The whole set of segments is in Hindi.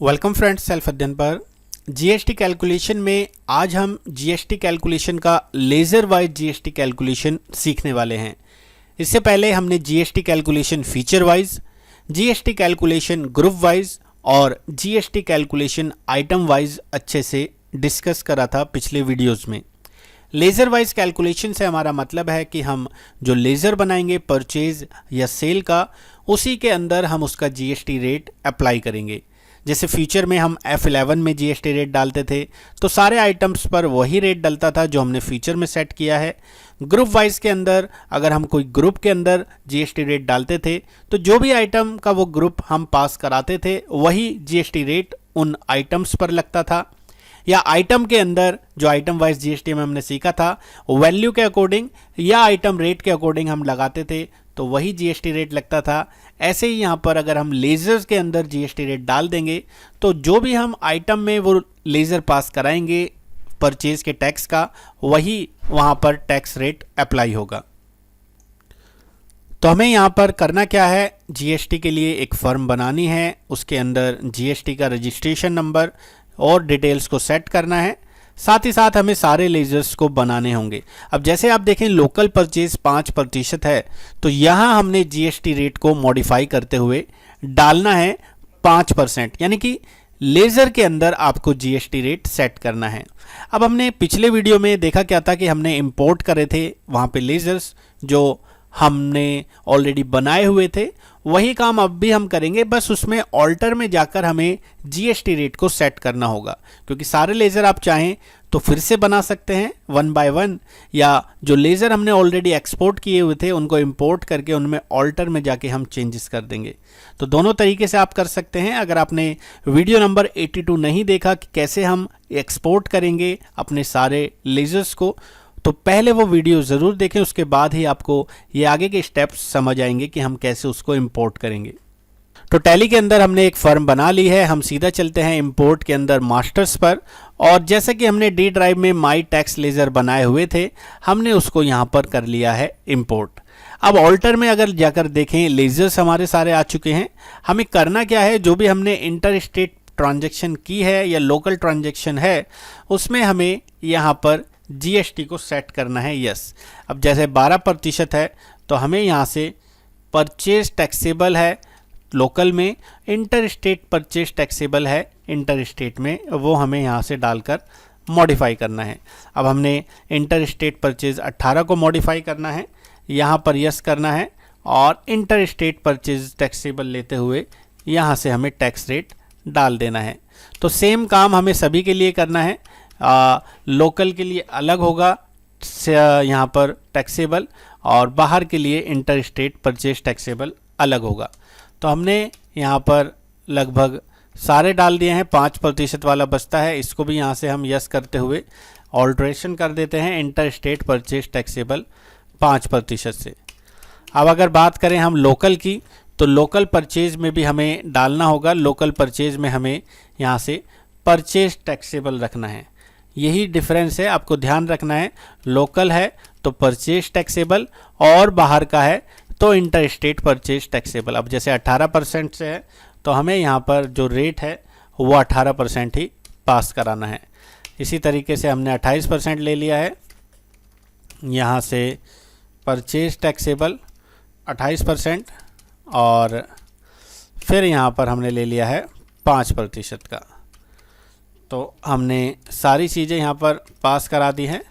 वेलकम फ्रेंड्स, सेल्फ अध्ययन पर जीएसटी कैलकुलेशन में आज हम जीएसटी कैलकुलेशन का लेज़र वाइज जीएसटी कैलकुलेशन सीखने वाले हैं। इससे पहले हमने GST calculation feature wise, GST calculation group wise और जीएसटी कैलकुलेशन आइटम वाइज अच्छे से डिस्कस करा था पिछले वीडियोस में। लेज़र वाइज कैलकुलेशन से हमारा मतलब है कि हम जो लेज़र बनाएंगे परचेज या सेल का, उसी के अंदर हम उसका जीएसटी रेट अप्लाई करेंगे। जैसे फ्यूचर में हम F11 में जीएसटी रेट डालते थे तो सारे आइटम्स पर वही रेट डलता था जो हमने फ्यूचर में सेट किया है। ग्रुप वाइज के अंदर अगर हम कोई ग्रुप के अंदर जीएसटी रेट डालते थे तो जो भी आइटम का वो ग्रुप हम पास कराते थे वही जीएसटी रेट उन आइटम्स पर लगता था। या आइटम के अंदर जो आइटम वाइज जीएसटी में हमने सीखा था वैल्यू के अकॉर्डिंग या आइटम रेट के अकॉर्डिंग हम लगाते थे तो वही जीएसटी रेट लगता था। ऐसे ही यहाँ पर अगर हम लेज़र्स के अंदर जीएसटी रेट डाल देंगे तो जो भी हम आइटम में वो लेज़र पास कराएंगे परचेज के टैक्स का, वही वहाँ पर टैक्स रेट अप्लाई होगा। तो हमें यहाँ पर करना क्या है, जीएसटी के लिए एक फर्म बनानी है, उसके अंदर जीएसटी का रजिस्ट्रेशन नंबर और डिटेल्स को सेट करना है। साथ ही साथ हमें सारे लेजर्स को बनाने होंगे। अब जैसे आप देखें लोकल परचेज 5% है तो यहाँ हमने जीएसटी रेट को मॉडिफाई करते हुए डालना है 5%, यानी कि लेज़र के अंदर आपको जीएसटी रेट सेट करना है। अब हमने पिछले वीडियो में देखा क्या था कि हमने इंपोर्ट करे थे वहाँ पे लेज़र्स जो हमने ऑलरेडी बनाए हुए थे, वही काम अब भी हम करेंगे, बस उसमें ऑल्टर में जाकर हमें जीएसटी रेट को सेट करना होगा। क्योंकि सारे लेज़र आप चाहें तो फिर से बना सकते हैं 1 बाय 1, या जो लेज़र हमने ऑलरेडी एक्सपोर्ट किए हुए थे उनको इंपोर्ट करके उनमें ऑल्टर में जाके हम चेंजेस कर देंगे। तो दोनों तरीके से आप कर सकते हैं। अगर आपने वीडियो नंबर 82 नहीं देखा कि कैसे हम एक्सपोर्ट करेंगे अपने सारे लेज़र्स को, तो पहले वो वीडियो ज़रूर देखें, उसके बाद ही आपको ये आगे के स्टेप्स समझ आएंगे कि हम कैसे उसको इंपोर्ट करेंगे। तो टैली के अंदर हमने एक फर्म बना ली है, हम सीधा चलते हैं इंपोर्ट के अंदर मास्टर्स पर। और जैसे कि हमने डी ड्राइव में माई टैक्स लेज़र बनाए हुए थे, हमने उसको यहाँ पर कर लिया है इंपोर्ट। अब ऑल्टर में अगर जाकर देखें लेज़र्स हमारे सारे आ चुके हैं। हमें करना क्या है, जो भी हमने इंटर स्टेट ट्रांजेक्शन की है या लोकल ट्रांजेक्शन है उसमें हमें यहाँ पर जीएसटी को सेट करना है यस। अब जैसे 12% है तो हमें यहाँ से परचेज टैक्सेबल है लोकल में, इंटर स्टेट परचेज टैक्सेबल है इंटर स्टेट में, वो हमें यहाँ से डालकर मॉडिफाई करना है। अब हमने इंटर स्टेट परचेज 18 को मॉडिफाई करना है, यहाँ पर यस करना है और इंटर स्टेट परचेज टैक्सेबल लेते हुए यहाँ से हमें टैक्स रेट डाल देना है। तो सेम काम हमें सभी के लिए करना है। लोकल के लिए अलग होगा यहाँ पर टैक्सेबल, और बाहर के लिए इंटर स्टेट परचेज टैक्सेबल अलग होगा। तो हमने यहाँ पर लगभग सारे डाल दिए हैं, 5% वाला बचता है, इसको भी यहाँ से हम यस करते हुए ऑल्ट्रेशन कर देते हैं इंटर स्टेट परचेज टैक्सेबल 5% से। अब अगर बात करें हम लोकल की, तो लोकल परचेज में भी हमें डालना होगा। लोकल परचेज में हमें यहाँ से परचेज टैक्सेबल रखना है, यही डिफरेंस है, आपको ध्यान रखना है। लोकल है तो परचेज टैक्सेबल और बाहर का है तो इंटर स्टेट परचेज टैक्सेबल। अब जैसे 18% से है तो हमें यहाँ पर जो रेट है वो 18% ही पास कराना है। इसी तरीके से हमने 28% ले लिया है, यहाँ से परचेज टैक्सेबल 28% और फिर यहाँ पर हमने ले लिया है 5% का। तो हमने सारी चीज़ें यहाँ पर पास करा दी हैं।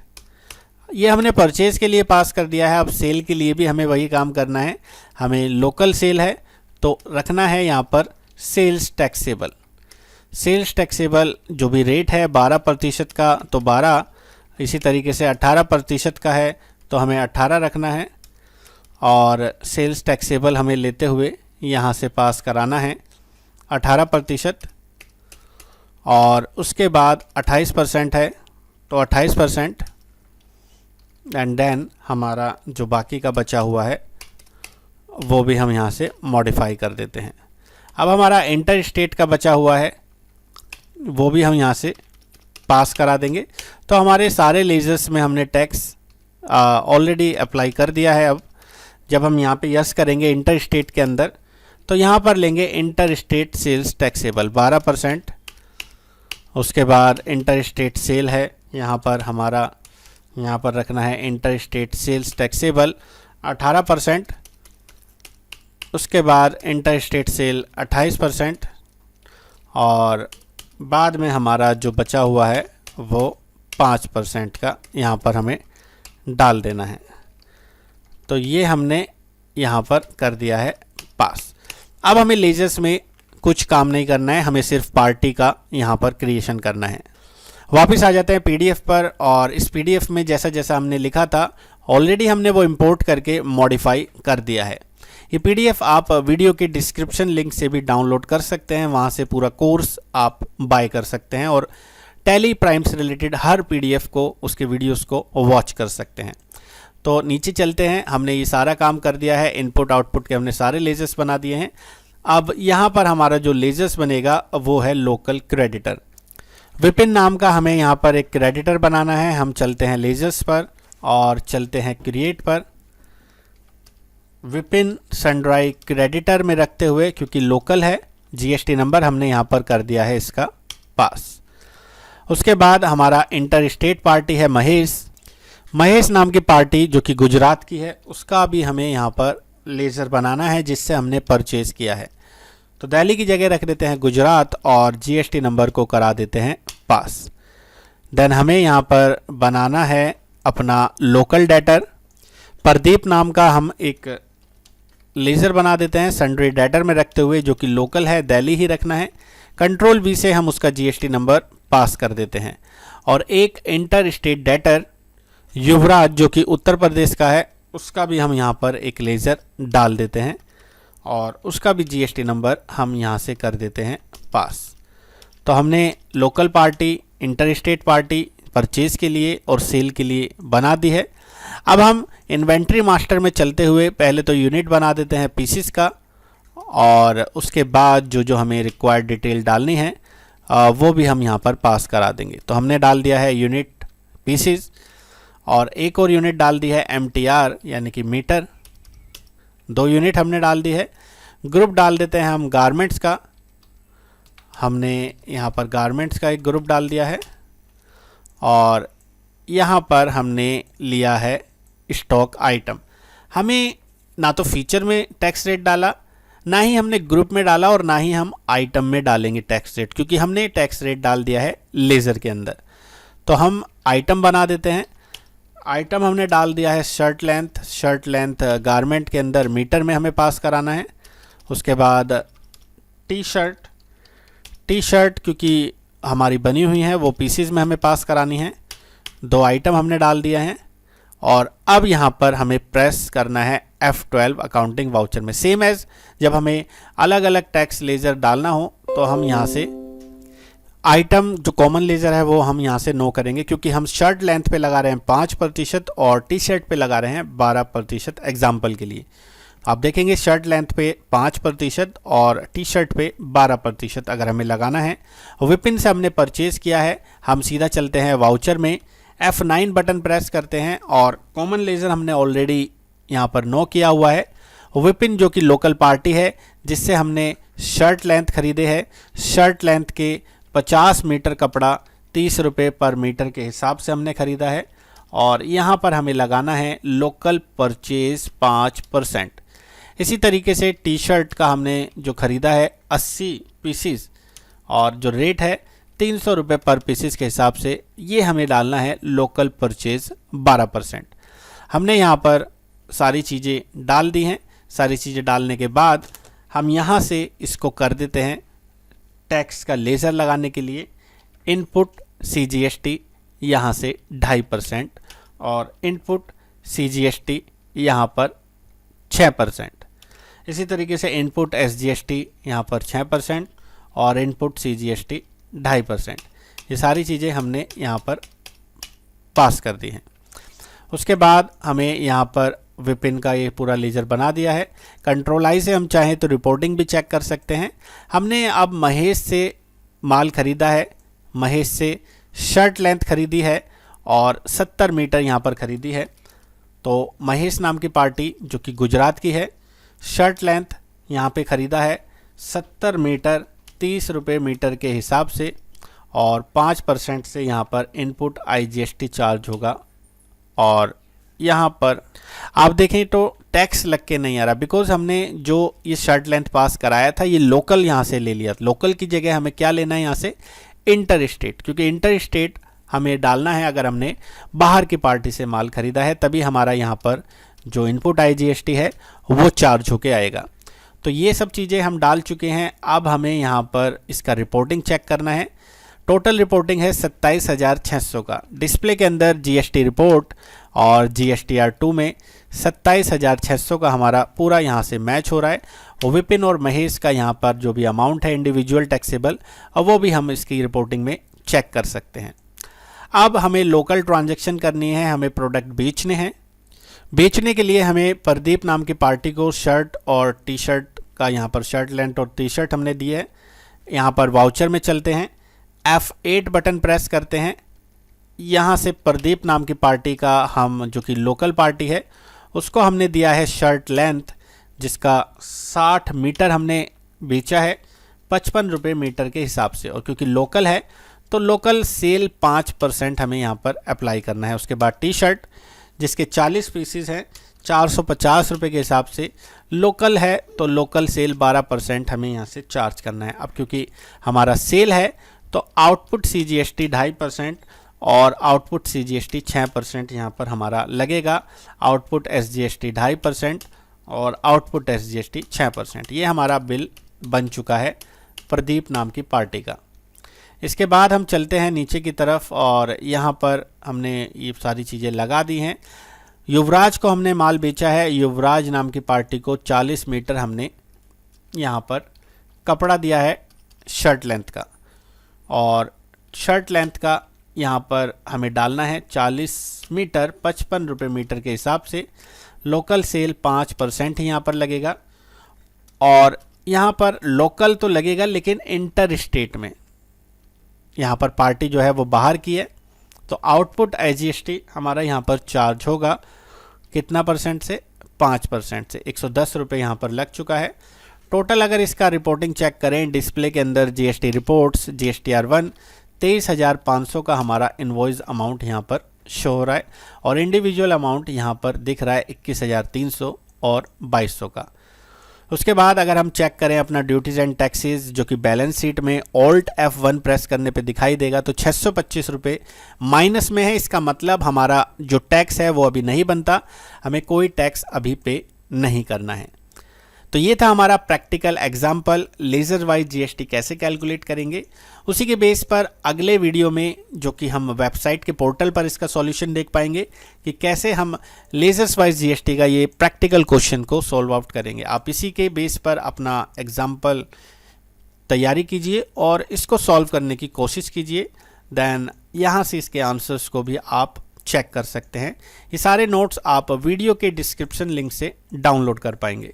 ये हमने परचेज़ के लिए पास कर दिया है। अब सेल के लिए भी हमें वही काम करना है। हमें लोकल सेल है तो रखना है यहाँ पर सेल्स टैक्सेबल। सेल्स टैक्सेबल जो भी रेट है 12% का तो 12, इसी तरीके से 18% का है तो हमें 18 रखना है, और सेल्स टैक्सेबल हमें लेते हुए यहाँ से पास कराना है 18%, और उसके बाद 28% है तो 28%, एंड देन हमारा जो बाकी का बचा हुआ है वो भी हम यहाँ से मॉडिफाई कर देते हैं। अब हमारा इंटर स्टेट का बचा हुआ है वो भी हम यहाँ से पास करा देंगे। तो हमारे सारे लेज़र्स में हमने टैक्स ऑलरेडी अप्लाई कर दिया है। अब जब हम यहाँ पे यस करेंगे इंटर स्टेट के अंदर तो यहाँ पर लेंगे इंटर स्टेट सेल्स टैक्सेबल 12%। उसके बाद इंटर स्टेट सेल है, यहाँ पर हमारा यहाँ पर रखना है इंटर स्टेट सेल्स टैक्सेबल 18%। उसके बाद इंटर स्टेट सेल 28% और बाद में हमारा जो बचा हुआ है वो 5% का यहाँ पर हमें डाल देना है। तो ये हमने यहाँ पर कर दिया है पास। अब हमें लेजर्स में कुछ काम नहीं करना है, हमें सिर्फ पार्टी का यहाँ पर क्रिएशन करना है। वापस आ जाते हैं पीडीएफ पर और इस पीडीएफ में जैसा जैसा हमने लिखा था ऑलरेडी हमने वो इंपोर्ट करके मॉडिफाई कर दिया है। ये पीडीएफ आप वीडियो के डिस्क्रिप्शन लिंक से भी डाउनलोड कर सकते हैं, वहाँ से पूरा कोर्स आप बाय कर सकते हैं और टैली प्राइम से रिलेटेड हर पीडीएफ को, उसके वीडियोस को वॉच कर सकते हैं। तो नीचे चलते हैं, हमने ये सारा काम कर दिया है, इनपुट आउटपुट के हमने सारे लेजर्स बना दिए हैं। अब यहाँ पर हमारा जो लेजर्स बनेगा वो है लोकल क्रेडिटर। विपिन नाम का हमें यहाँ पर एक क्रेडिटर बनाना है। हम चलते हैं लेजर्स पर और चलते हैं क्रिएट पर। विपिन सनड्राई क्रेडिटर में रखते हुए, क्योंकि लोकल है, जीएसटी नंबर हमने यहाँ पर कर दिया है इसका पास। उसके बाद हमारा इंटर स्टेट पार्टी है महेश नाम की पार्टी जो कि गुजरात की है, उसका भी हमें यहाँ पर लेज़र बनाना है जिससे हमने परचेज किया है। तो दिल्ली की जगह रख देते हैं गुजरात और जीएसटी नंबर को करा देते हैं पास। देन हमें यहाँ पर बनाना है अपना लोकल डेटर। प्रदीप नाम का हम एक लेज़र बना देते हैं सन्ड्री डेटर में रखते हुए, जो कि लोकल है, दिल्ली ही रखना है। कंट्रोल वी से हम उसका जीएसटी नंबर पास कर देते हैं। और एक इंटर स्टेट डेटर युवराज जो कि उत्तर प्रदेश का है, उसका भी हम यहाँ पर एक लेज़र डाल देते हैं और उसका भी जीएसटी नंबर हम यहाँ से कर देते हैं पास। तो हमने local party, inter state party purchase के लिए और सेल के लिए बना दी है। अब हम इन्वेंट्री मास्टर में चलते हुए पहले तो यूनिट बना देते हैं पीसीस का और उसके बाद जो हमें रिक्वायर्ड डिटेल डालनी है वो भी हम यहाँ पर पास करा देंगे। तो हमने डाल दिया है यूनिट पीसीस और एक और यूनिट डाल दी है एमटीआर यानी कि मीटर। 2 यूनिट हमने डाल दी है। ग्रुप डाल देते हैं हम गारमेंट्स का, हमने यहाँ पर गारमेंट्स का एक ग्रुप डाल दिया है और यहाँ पर हमने लिया है स्टॉक आइटम। हमें ना तो फीचर में टैक्स रेट डाला, ना ही हमने ग्रुप में डाला और ना ही हम आइटम में डालेंगे टैक्स रेट, क्योंकि हमने टैक्स रेट डाल दिया है लेज़र के अंदर। तो हम आइटम बना देते हैं। आइटम हमने डाल दिया है शर्ट लेंथ गारमेंट के अंदर मीटर में हमें पास कराना है। उसके बाद टी शर्ट क्योंकि हमारी बनी हुई है वो पीसीज में हमें पास करानी है। 2 आइटम हमने डाल दिया है और अब यहाँ पर हमें प्रेस करना है F12 अकाउंटिंग वाउचर में। सेम एज जब हमें अलग अलग टैक्स लेज़र डालना हो तो हम यहाँ से आइटम जो कॉमन लेज़र है वो हम यहाँ से नो करेंगे, क्योंकि हम शर्ट लेंथ पे लगा रहे हैं 5% और टी शर्ट पे लगा रहे हैं 12%। एग्जाम्पल के लिए आप देखेंगे शर्ट लेंथ पे 5% और टी शर्ट पे 12% अगर हमें लगाना है। विपिन से हमने परचेज़ किया है, हम सीधा चलते हैं वाउचर में, F9 बटन प्रेस करते हैं और कॉमन लेज़र हमने ऑलरेडी यहाँ पर नो किया हुआ है। विपिन जो कि लोकल पार्टी है जिससे हमने शर्ट लेंथ खरीदे है, शर्ट लेंथ के 50 मीटर कपड़ा 30 रुपये पर मीटर के हिसाब से हमने ख़रीदा है और यहाँ पर हमें लगाना है लोकल परचेज 5%। इसी तरीके से टी शर्ट का हमने जो ख़रीदा है 80 पीसीस और जो रेट है 300 रुपये पर पीसीस के हिसाब से, ये हमें डालना है लोकल परचेज 12%। हमने यहाँ पर सारी चीज़ें डाल दी हैं। सारी चीज़ें डालने के बाद हम यहाँ से इसको कर देते हैं टैक्स का लेज़र लगाने के लिए इनपुट CGST यहाँ से 2.5% और इनपुट CGST यहाँ पर 6%। इसी तरीके से इनपुट SGST यहाँ पर 6% और इनपुट CGST 2.5%। ये सारी चीज़ें हमने यहाँ पर पास कर दी हैं। उसके बाद हमें यहाँ पर विपिन का ये पूरा लेज़र बना दिया है। कंट्रोल आई से हम चाहें तो रिपोर्टिंग भी चेक कर सकते हैं। हमने अब महेश से माल ख़रीदा है, महेश से शर्ट लेंथ खरीदी है और 70 मीटर यहाँ पर ख़रीदी है। तो महेश नाम की पार्टी जो कि गुजरात की है, शर्ट लेंथ यहाँ पे ख़रीदा है 70 मीटर 30 रुपये मीटर के हिसाब से, और 5% से यहाँ पर इनपुट IGST चार्ज होगा। और यहाँ पर आप देखें तो टैक्स लग के नहीं आ रहा, बिकॉज हमने जो ये शर्ट लेंथ पास कराया था ये लोकल यहाँ से ले लिया। लोकल की जगह हमें क्या लेना है यहाँ से, इंटर स्टेट, क्योंकि इंटर स्टेट हमें डालना है अगर हमने बाहर की पार्टी से माल खरीदा है, तभी हमारा यहाँ पर जो इनपुट IGST है वो चार्ज होके आएगा। तो ये सब चीज़ें हम डाल चुके हैं। अब हमें यहाँ पर इसका रिपोर्टिंग चेक करना है। टोटल रिपोर्टिंग है 27,600 का। डिस्प्ले के अंदर GST रिपोर्ट और GSTR 2 में 27,600 का हमारा पूरा यहाँ से मैच हो रहा है। विपिन और महेश का यहाँ पर जो भी अमाउंट है इंडिविजुअल टैक्सेबल, और वो भी हम इसकी रिपोर्टिंग में चेक कर सकते हैं। अब हमें लोकल ट्रांजैक्शन करनी है, हमें प्रोडक्ट बेचने हैं। बेचने के लिए हमें प्रदीप नाम की पार्टी को शर्ट और टी शर्ट का यहाँ पर शर्ट लेंथ और टी शर्ट हमने दिए है। यहाँ पर वाउचर में चलते हैं, F8 बटन प्रेस करते हैं। यहाँ से प्रदीप नाम की पार्टी का हम जो कि लोकल पार्टी है उसको हमने दिया है शर्ट लेंथ, जिसका 60 मीटर हमने बेचा है 55 रुपये मीटर के हिसाब से। और क्योंकि लोकल है तो लोकल सेल 5% हमें यहाँ पर अप्लाई करना है। उसके बाद टी शर्ट जिसके 40 पीसीज हैं 450 रुपये के हिसाब से, लोकल है तो लोकल सेल 12% हमें यहाँ से चार्ज करना है। अब क्योंकि हमारा सेल है तो आउटपुट CGST 2.5% और आउटपुट CGST 6% यहाँ पर हमारा लगेगा। आउटपुट SGST 2.5% और आउटपुट SGST 6%। ये हमारा बिल बन चुका है प्रदीप नाम की पार्टी का। इसके बाद हम चलते हैं नीचे की तरफ और यहाँ पर हमने ये सारी चीज़ें लगा दी हैं। युवराज को हमने माल बेचा है। युवराज नाम की पार्टी को 40 मीटर हमने यहाँ पर कपड़ा दिया है शर्ट लेंथ का, और शर्ट लेंथ का यहाँ पर हमें डालना है 40 मीटर 55 रुपये मीटर के हिसाब से। लोकल सेल 5% ही यहाँ पर लगेगा, और यहाँ पर लोकल तो लगेगा लेकिन इंटर स्टेट में यहाँ पर पार्टी जो है वो बाहर की है, तो आउटपुट IGST हमारा यहाँ पर चार्ज होगा कितना परसेंट से, 5% से। 110 रुपये यहाँ पर लग चुका है। टोटल अगर इसका रिपोर्टिंग चेक करें, डिस्प्ले के अंदर GST रिपोर्ट्स GSTR 1 23,500 का हमारा इनवॉइस अमाउंट यहाँ पर शो हो रहा है, और इंडिविजुअल अमाउंट यहाँ पर दिख रहा है 21,300 और 2,200 का। उसके बाद अगर हम चेक करें अपना ड्यूटीज़ एंड टैक्सेस, जो कि बैलेंस शीट में Alt F1 प्रेस करने पे दिखाई देगा, तो 625 रुपये माइनस में है। इसका मतलब हमारा जो टैक्स है वो अभी नहीं बनता, हमें कोई टैक्स अभी पे नहीं करना है। तो ये था हमारा practical example, laser wise GST कैसे कैलकुलेट करेंगे। उसी के बेस पर अगले वीडियो में जो कि हम वेबसाइट के पोर्टल पर इसका सॉल्यूशन देख पाएंगे कि कैसे हम लेज़र्स वाइज GST का ये प्रैक्टिकल क्वेश्चन को सॉल्व आउट करेंगे। आप इसी के बेस पर अपना एग्जाम्पल तैयारी कीजिए और इसको सॉल्व करने की कोशिश कीजिए। देन यहाँ से इसके आंसर्स को भी आप चेक कर सकते हैं। ये सारे नोट्स आप वीडियो के डिस्क्रिप्शन लिंक से डाउनलोड कर पाएंगे।